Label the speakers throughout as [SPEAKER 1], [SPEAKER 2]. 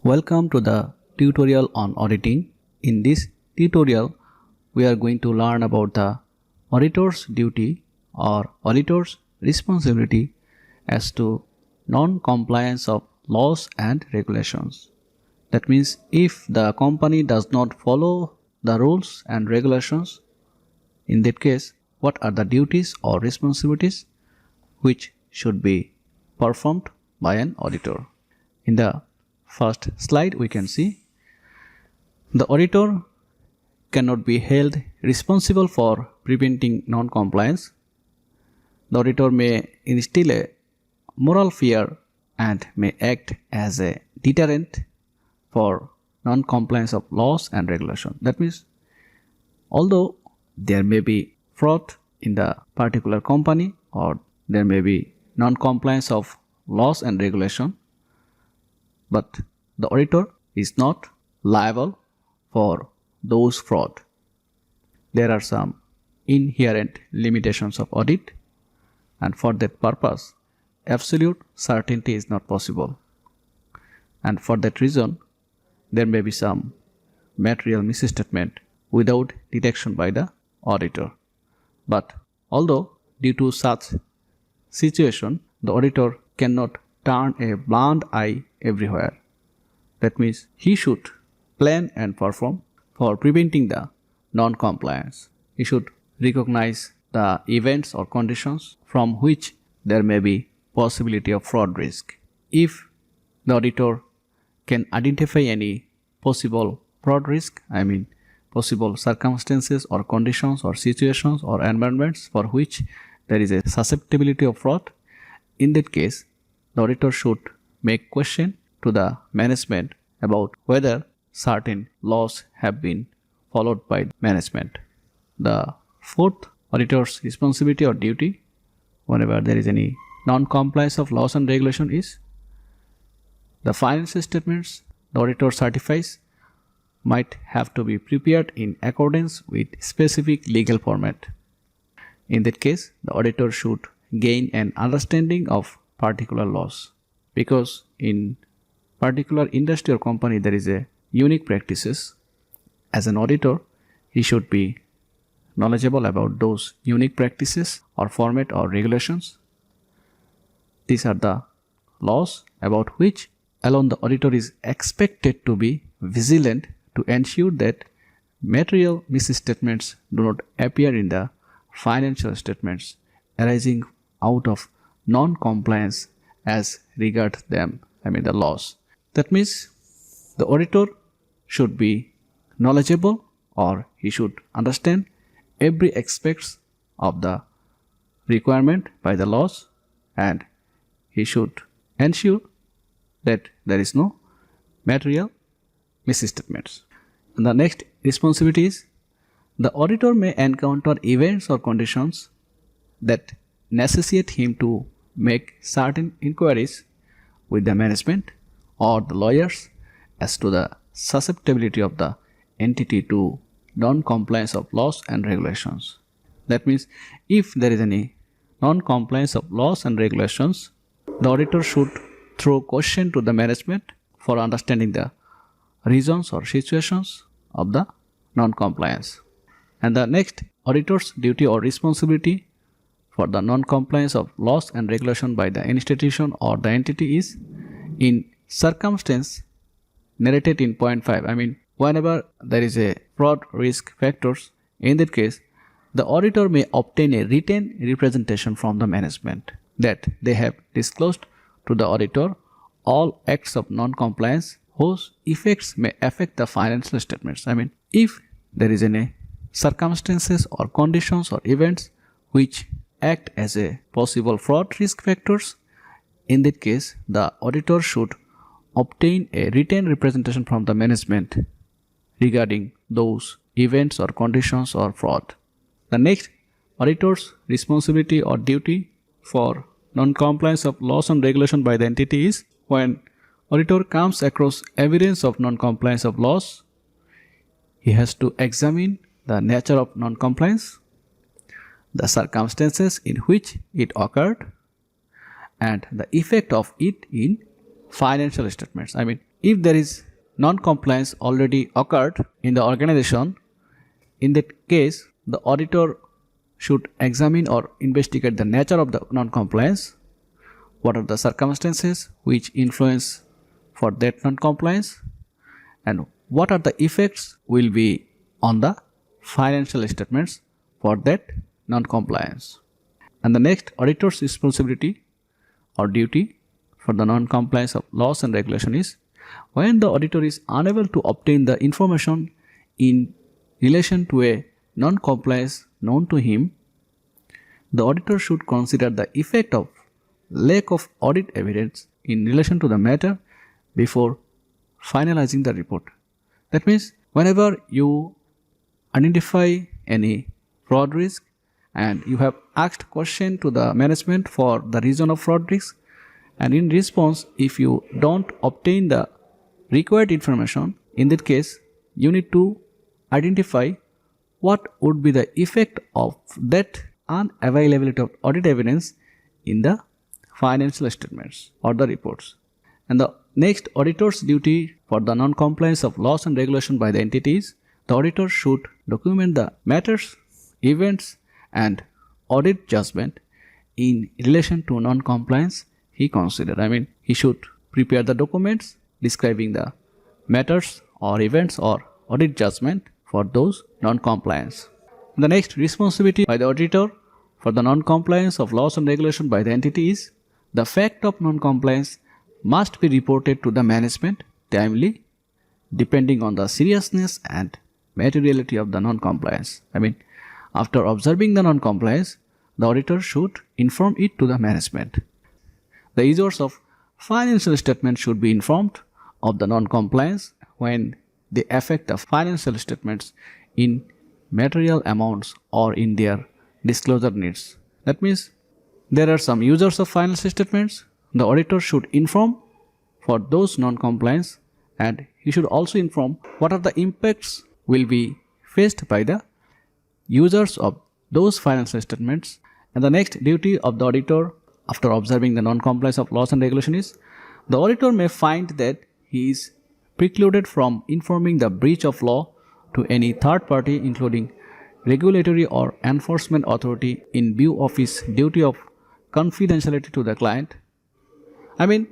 [SPEAKER 1] Welcome to the tutorial on auditing. In this tutorial, we are going to learn about the auditor's duty or auditor's responsibility as to non-compliance of laws and regulations. That means if the company does not follow the rules and regulations, in that case, what are the duties or responsibilities which should be performed by an auditor? In the first slide, we can see the auditor cannot be held responsible for preventing non-compliance. The auditor may instill a moral fear and may act as a deterrent for non-compliance of laws and regulations. That means, although there may be fraud in the particular company or there may be non-compliance of laws and regulation, but the auditor is not liable for those fraud. There are some inherent limitations of audit, and for that purpose, absolute certainty is not possible. And for that reason, there may be some material misstatement without detection by the auditor. But although due to such situation, the auditor cannot turn a blind eye everywhere. That means he should plan and perform for preventing the non-compliance. He should recognize the events or conditions from which there may be possibility of fraud risk. If the auditor can identify any possible fraud risk, possible circumstances or conditions or situations or environments for which there is a susceptibility of fraud, in that case, the auditor should make question to the management about whether certain laws have been followed by management. The fourth auditor's responsibility or duty whenever there is any non-compliance of laws and regulation is the financial statements the auditor certifies might have to be prepared in accordance with specific legal format. In that case, the auditor should gain an understanding of particular laws, because in particular industry or company there is a unique practices. As an auditor, he should be knowledgeable about those unique practices or format or regulations. These are the laws about which alone the auditor is expected to be vigilant to ensure that material misstatements do not appear in the financial statements arising out of non-compliance as regards them, the laws. That means the auditor should be knowledgeable or he should understand every aspects of the requirement by the laws, and he should ensure that there is no material misstatements. And the next responsibility is the auditor may encounter events or conditions that necessitate him to make certain inquiries with the management or the lawyers as to the susceptibility of the entity to non-compliance of laws and regulations. That means if there is any non-compliance of laws and regulations, the auditor should throw question to the management for understanding the reasons or situations of the non-compliance. And the next auditor's duty or responsibility for the non-compliance of laws and regulation by the institution or the entity is in circumstance narrated in point 5. Whenever there is a fraud risk factors, in that case, the auditor may obtain a written representation from the management that they have disclosed to the auditor all acts of non-compliance whose effects may affect the financial statements. If there is any circumstances or conditions or events which act as a possible fraud risk factors, in that case, the auditor should obtain a written representation from the management regarding those events or conditions or fraud. The next auditor's responsibility or duty for non-compliance of laws and regulation by the entity is when auditor comes across evidence of non-compliance of laws, he has to examine the nature of non-compliance the circumstances in which it occurred, and the effect of it in financial statements. I mean, if there is non-compliance already occurred in the organization, in that case, the auditor should examine or investigate the nature of the non-compliance, what are the circumstances which influence for that non-compliance, and what are the effects will be on the financial statements for that non-compliance. And the next, auditor's responsibility or duty for the non-compliance of laws and regulation is when the auditor is unable to obtain the information in relation to a non-compliance known to him, the auditor should consider the effect of lack of audit evidence in relation to the matter before finalizing the report. That means whenever you identify any fraud risk and you have asked question to the management for the reason of fraud risk, and in response if you don't obtain the required information, in that case you need to identify what would be the effect of that unavailability of audit evidence in the financial statements or the reports. And the next, auditor's duty for the non-compliance of laws and regulation by the entities, the auditor should document the matters, events and audit judgment in relation to non-compliance he considered. I mean, he should prepare the documents describing the matters or events or audit judgment for those non-compliance. The next, responsibility by the auditor for the non-compliance of laws and regulation by the entity is the fact of non-compliance must be reported to the management timely depending on the seriousness and materiality of the non-compliance. I mean, after observing the non-compliance, the auditor should inform it to the management. The issuers of financial statements should be informed of the non-compliance when they affect the financial statements in material amounts or in their disclosure needs. That means there are some users of financial statements. The auditor should inform for those non-compliance, and he should also inform what are the impacts will be faced by the users of those financial statements. And the next duty of the auditor after observing the non-compliance of laws and regulation is the auditor may find that he is precluded from informing the breach of law to any third party including regulatory or enforcement authority in view of his duty of confidentiality to the client. I mean,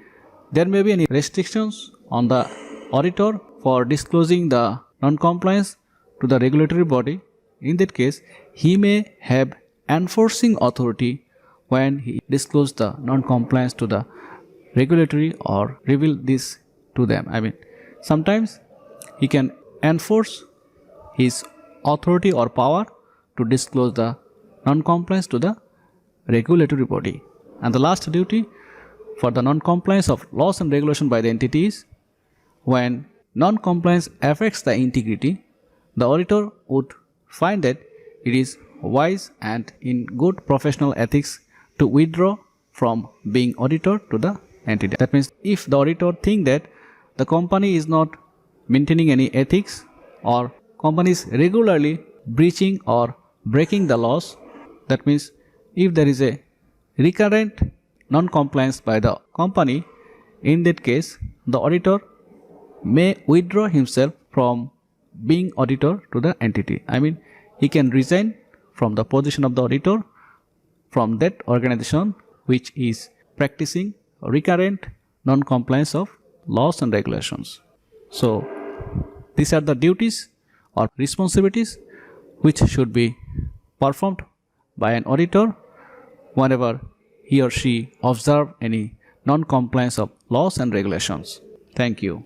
[SPEAKER 1] there may be any restrictions on the auditor for disclosing the non-compliance to the regulatory body. In that case, he may have enforcing authority when he disclosed the non-compliance to the regulatory or reveal this to them. I mean, sometimes he can enforce his authority or power to disclose the non-compliance to the regulatory body. And the last duty for the non-compliance of laws and regulation by the entities, when non-compliance affects the integrity, the auditor would find that it is wise and in good professional ethics to withdraw from being auditor to the entity. That means if the auditor think that the company is not maintaining any ethics or company is regularly breaching or breaking the laws, that means if there is a recurrent non-compliance by the company, in that case the auditor may withdraw himself from being auditor to the entity. I mean, he can resign from the position of the auditor from that organization which is practicing recurrent non-compliance of laws and regulations. So these are the duties or responsibilities which should be performed by an auditor whenever he or she observe any non-compliance of laws and regulations. Thank you.